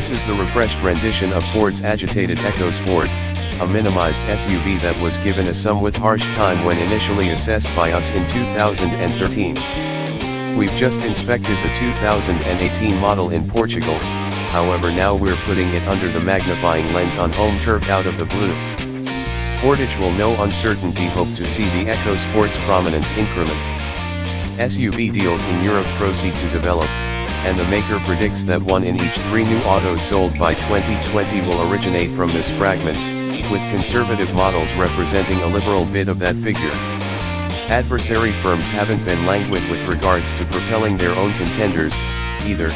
This is the refreshed rendition of Ford's agitated Ecosport, a minimized SUV that was given a somewhat harsh time when initially assessed by us in 2013. We've just inspected the 2018 model in Portugal, however now we're putting it under the magnifying lens on home turf out of the blue. Portage will no uncertainty hope to see the Ecosport's prominence increment. SUV deals in Europe proceed to develop, and the maker predicts that 1 in each 3 new autos sold by 2020 will originate from this fragment, with conservative models representing a liberal bit of that figure. Adversary firms haven't been languid with regards to propelling their own contenders, either,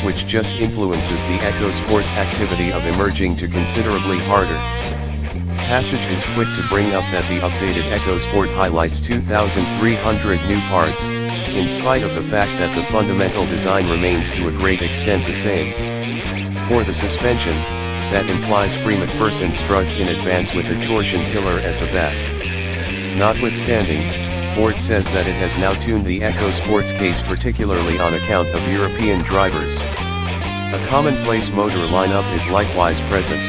which just influences the Ecosport's activity of emerging to considerably harder. Passage is quick to bring up that the updated Ecosport highlights 2,300 new parts, in spite of the fact that the fundamental design remains to a great extent the same. For the suspension, that implies free McPherson struts in advance with a torsion pillar at the back. Notwithstanding, Ford says that it has now tuned the Ecosport's case particularly on account of European drivers. A commonplace motor lineup is likewise present.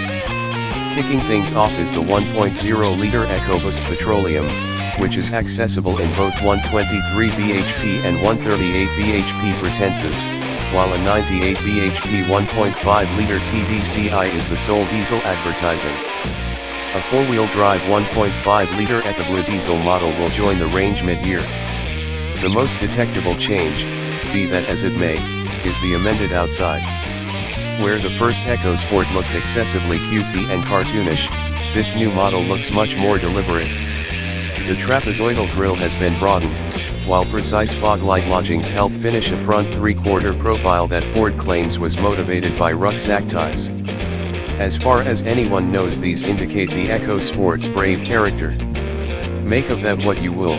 Kicking things off is the 1.0-liter EcoBoost Petroleum, which is accessible in both 123 bhp and 138 bhp pretenses, while a 98 bhp 1.5-liter TDCi is the sole diesel advertising. A four-wheel drive 1.5-liter EcoBlue diesel model will join the range mid-year. The most detectable change, be that as it may, is the amended outside. Where the first Ecosport looked excessively cutesy and cartoonish, this new model looks much more deliberate. The trapezoidal grille has been broadened, while precise fog light lodgings help finish a front three-quarter profile that Ford claims was motivated by rucksack ties. As far as anyone knows, these indicate the Ecosport's brave character. Make of that what you will.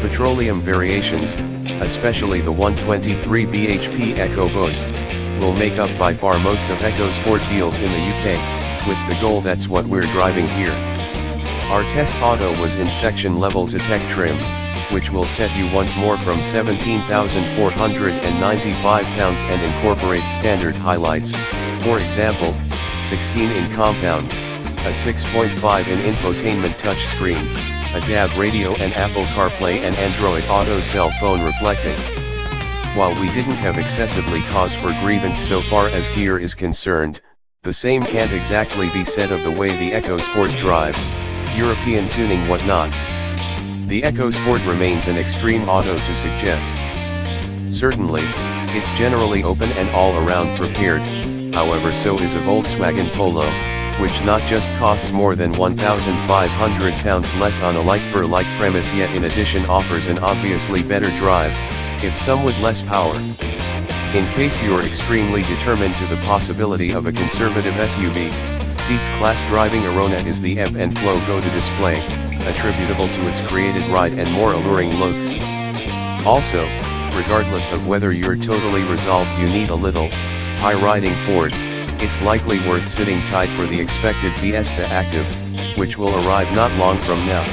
Petroleum variations, especially the 123 bhp EcoBoost, will make up by far most of Ecosport deals in the UK, with the goal that's what we're driving here. Our test auto was in section level Zetec trim, which will set you once more from 17,495 pounds and incorporate standard highlights, for example, 16 in compounds, a 6.5 in infotainment touchscreen, a DAB radio and Apple CarPlay and Android Auto cell phone reflecting. While we didn't have excessively cause for grievance so far as gear is concerned, the same can't exactly be said of the way the Ecosport drives, European tuning whatnot. The Ecosport remains an extreme auto to suggest. Certainly, it's generally open and all-around prepared, however so is a Volkswagen Polo, which not just costs more than £1,500 less on a like-for-like premise yet in addition offers an obviously better drive, if somewhat less power. In case you're extremely determined to the possibility of a conservative SUV, Seat's class driving aroma is the ebb and flow go-to display, attributable to its created ride and more alluring looks. Also, regardless of whether you're totally resolved you need a little, high-riding Ford, it's likely worth sitting tight for the expected Fiesta Active, which will arrive not long from now.